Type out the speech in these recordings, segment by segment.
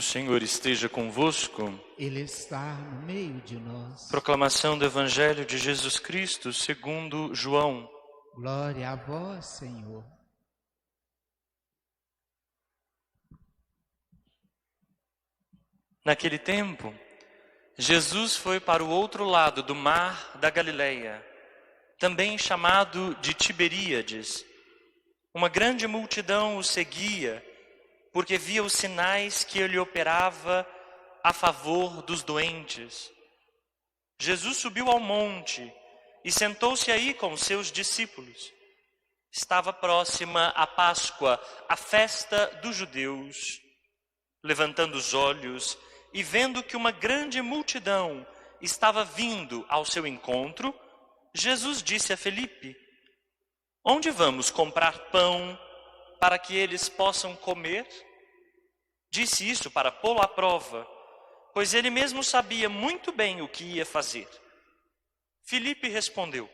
Senhor esteja convosco. Ele está no meio de nós. Proclamação do Evangelho de Jesus Cristo segundo João. Glória a vós, Senhor. Naquele tempo, Jesus foi para o outro lado do mar da Galileia, também chamado de Tiberíades. Uma grande multidão o seguia, porque via os sinais que ele operava a favor dos doentes. Jesus subiu ao monte e sentou-se aí com seus discípulos. Estava próxima a Páscoa, a festa dos judeus. Levantando os olhos e vendo que uma grande multidão estava vindo ao seu encontro, Jesus disse a Felipe: "Onde vamos comprar pão para que eles possam comer?" Disse isso para pô-lo à prova, pois ele mesmo sabia muito bem o que ia fazer. Felipe respondeu: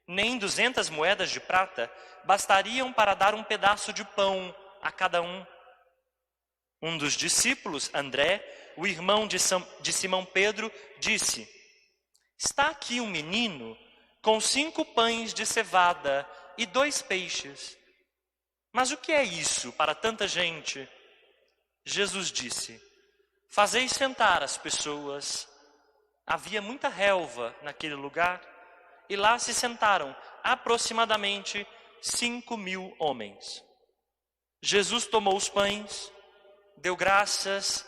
"Nem 200 moedas de prata bastariam para dar um pedaço de pão a cada um." Um dos discípulos, André, o irmão de Simão Pedro, disse: "Está aqui um menino com 5 pães de cevada e 2 peixes. Mas o que é isso para tanta gente?" Jesus disse: "Fazeis sentar as pessoas." Havia muita relva naquele lugar, e lá se sentaram aproximadamente 5.000 homens. Jesus tomou os pães, deu graças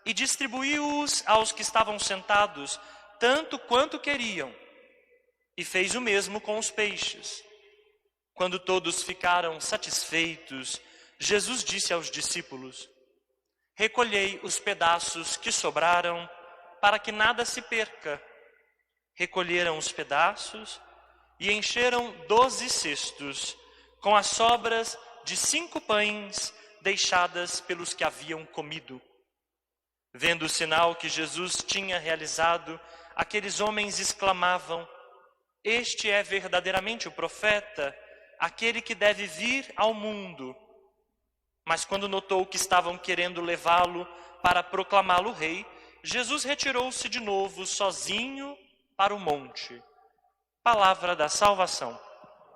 e distribuiu-os aos que estavam sentados, tanto quanto queriam, e fez o mesmo com os peixes. Quando todos ficaram satisfeitos, Jesus disse aos discípulos: "Recolhei os pedaços que sobraram, para que nada se perca." Recolheram os pedaços e encheram 12 cestos, com as sobras de 5 pães deixadas pelos que haviam comido. Vendo o sinal que Jesus tinha realizado, aqueles homens exclamavam: "Este é verdadeiramente o profeta, aquele que deve vir ao mundo." Mas quando notou que estavam querendo levá-lo para proclamá-lo rei, Jesus retirou-se de novo sozinho para o monte. Palavra da salvação.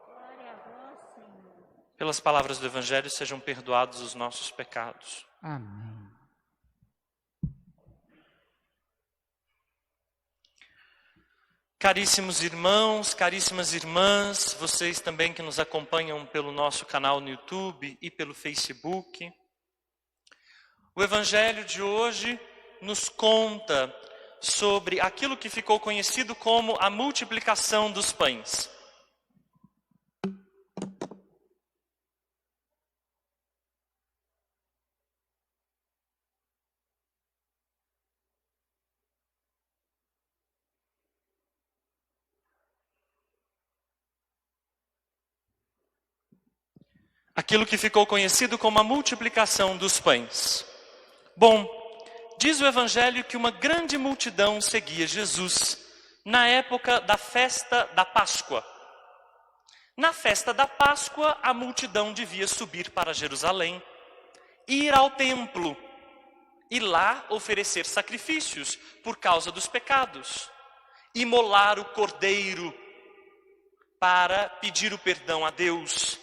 Glória a vós, Senhor. Pelas palavras do Evangelho sejam perdoados os nossos pecados. Amém. Caríssimos irmãos, caríssimas irmãs, vocês também que nos acompanham pelo nosso canal no YouTube e pelo Facebook. O Evangelho de hoje nos conta sobre aquilo que ficou conhecido como a multiplicação dos pães. Aquilo que ficou conhecido como a multiplicação dos pães. Bom, diz o Evangelho que uma grande multidão seguia Jesus na época da festa da Páscoa. Na festa da Páscoa, a multidão devia subir para Jerusalém, ir ao templo e lá oferecer sacrifícios por causa dos pecados, imolar o cordeiro para pedir o perdão a Deus.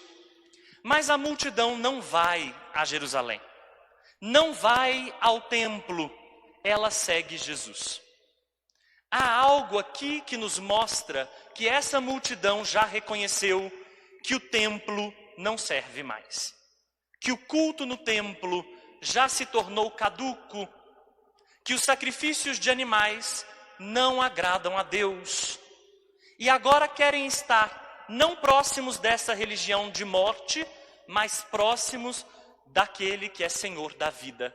Mas a multidão não vai a Jerusalém, não vai ao templo, ela segue Jesus. Há algo aqui que nos mostra que essa multidão já reconheceu que o templo não serve mais, que o culto no templo já se tornou caduco, que os sacrifícios de animais não agradam a Deus, e agora querem estar não próximos dessa religião de morte, mas próximos daquele que é Senhor da vida.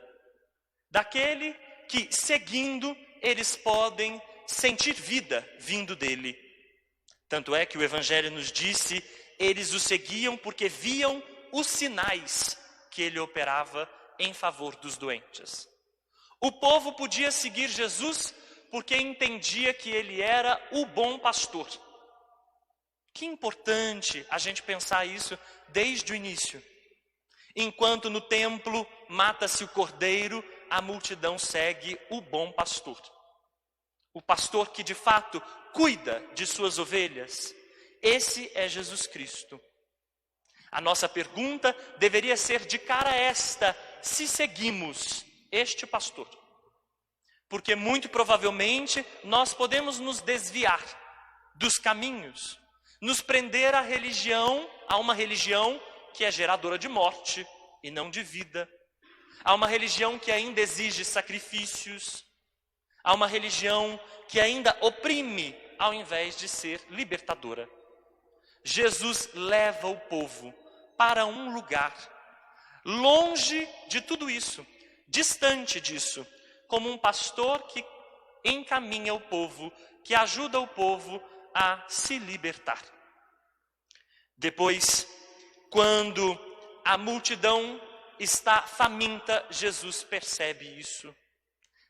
Daquele que, seguindo, eles podem sentir vida vindo dele. Tanto é que o Evangelho nos disse, eles o seguiam porque viam os sinais que ele operava em favor dos doentes. O povo podia seguir Jesus porque entendia que ele era o bom pastor. Que importante a gente pensar isso desde o início. Enquanto no templo mata-se o cordeiro, a multidão segue o bom pastor. O pastor que de fato cuida de suas ovelhas. Esse é Jesus Cristo. A nossa pergunta deveria ser de cara a esta: se seguimos este pastor? Porque muito provavelmente nós podemos nos desviar dos caminhos, nos prender à religião, a uma religião que é geradora de morte e não de vida, a uma religião que ainda exige sacrifícios, a uma religião que ainda oprime ao invés de ser libertadora. Jesus leva o povo para um lugar longe de tudo isso, distante disso, como um pastor que encaminha o povo, que ajuda o povo a se libertar. Depois, quando a multidão está faminta, Jesus percebe isso.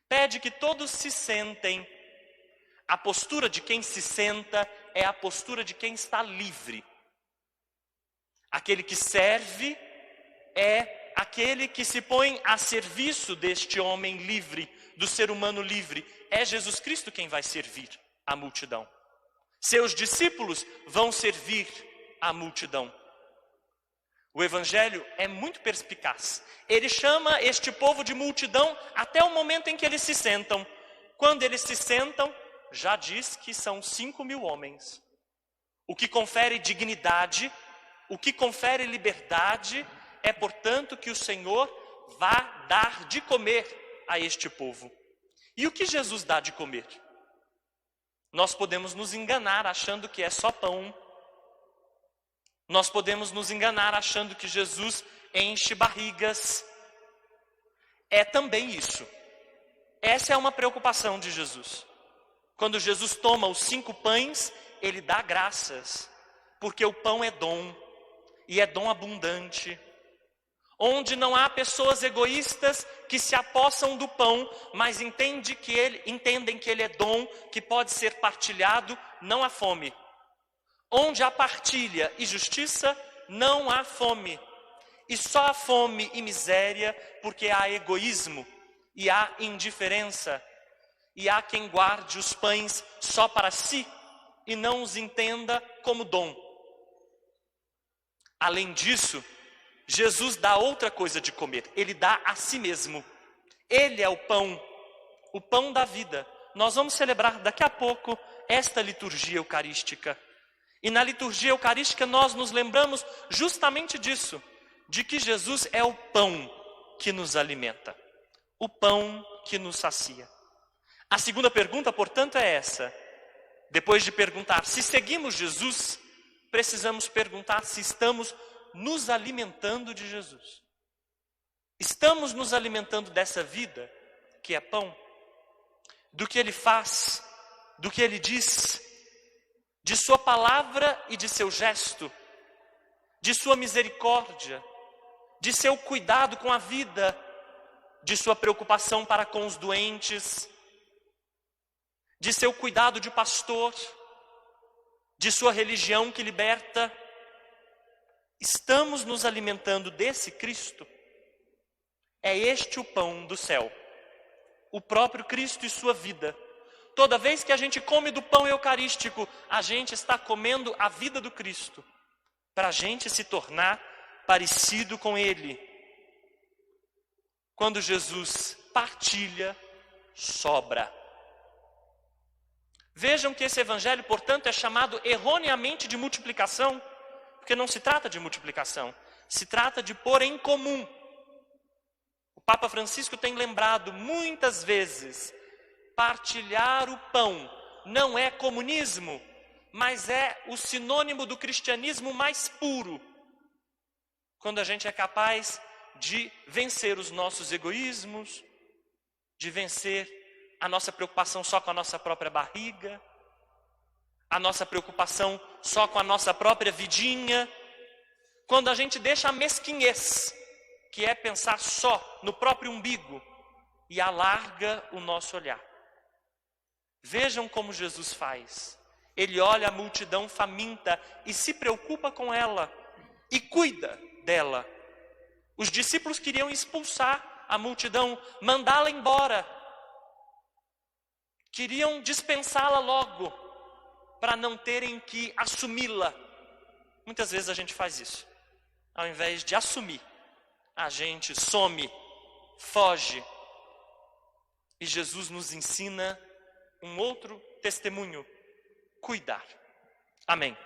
Pede que todos se sentem. A postura de quem se senta é a postura de quem está livre. Aquele que serve é aquele que se põe a serviço deste homem livre, do ser humano livre. É Jesus Cristo quem vai servir a multidão. Seus discípulos vão servir a multidão. O Evangelho é muito perspicaz. Ele chama este povo de multidão até o momento em que eles se sentam. Quando eles se sentam, já diz que são 5.000 homens. O que confere dignidade, o que confere liberdade, é, portanto, que o Senhor vá dar de comer a este povo. E o que Jesus dá de comer? Nós podemos nos enganar achando que é só pão. Nós podemos nos enganar achando que Jesus enche barrigas. É também isso. Essa é uma preocupação de Jesus. Quando Jesus toma os 5 pães, ele dá graças, porque o pão é dom, e é dom abundante. Onde não há pessoas egoístas que se apossam do pão, mas entendem que ele é dom, que pode ser partilhado, não há fome. Onde há partilha e justiça, não há fome. E só há fome e miséria porque há egoísmo e há indiferença. E há quem guarde os pães só para si e não os entenda como dom. Além disso, Jesus dá outra coisa de comer. Ele dá a si mesmo. Ele é o pão da vida. Nós vamos celebrar daqui a pouco esta liturgia eucarística. E na liturgia eucarística nós nos lembramos justamente disso, de que Jesus é o pão que nos alimenta, o pão que nos sacia. A segunda pergunta, portanto, é essa. Depois de perguntar se seguimos Jesus, precisamos perguntar se estamos nos alimentando de Jesus. Estamos nos alimentando dessa vida, que é pão, do que Ele faz, do que Ele diz, de sua palavra e de seu gesto, de sua misericórdia, de seu cuidado com a vida, de sua preocupação para com os doentes, de seu cuidado de pastor, de sua religião que liberta. Estamos nos alimentando desse Cristo? É este o pão do céu, o próprio Cristo e sua vida. Toda vez que a gente come do pão eucarístico, a gente está comendo a vida do Cristo, para a gente se tornar parecido com Ele. Quando Jesus partilha, sobra. Vejam que esse evangelho, portanto, é chamado erroneamente de multiplicação, porque não se trata de multiplicação, se trata de pôr em comum. O Papa Francisco tem lembrado muitas vezes, partilhar o pão não é comunismo, mas é o sinônimo do cristianismo mais puro. Quando a gente é capaz de vencer os nossos egoísmos, de vencer a nossa preocupação só com a nossa própria barriga, a nossa preocupação só com a nossa própria vidinha, quando a gente deixa a mesquinhez, que é pensar só no próprio umbigo, e alarga o nosso olhar. Vejam como Jesus faz. Ele olha a multidão faminta e se preocupa com ela e cuida dela. Os discípulos queriam expulsar a multidão, mandá-la embora. Queriam dispensá-la logo, para não terem que assumi-la. Muitas vezes a gente faz isso. Ao invés de assumir, a gente some, foge. E Jesus nos ensina um outro testemunho: cuidar. Amém.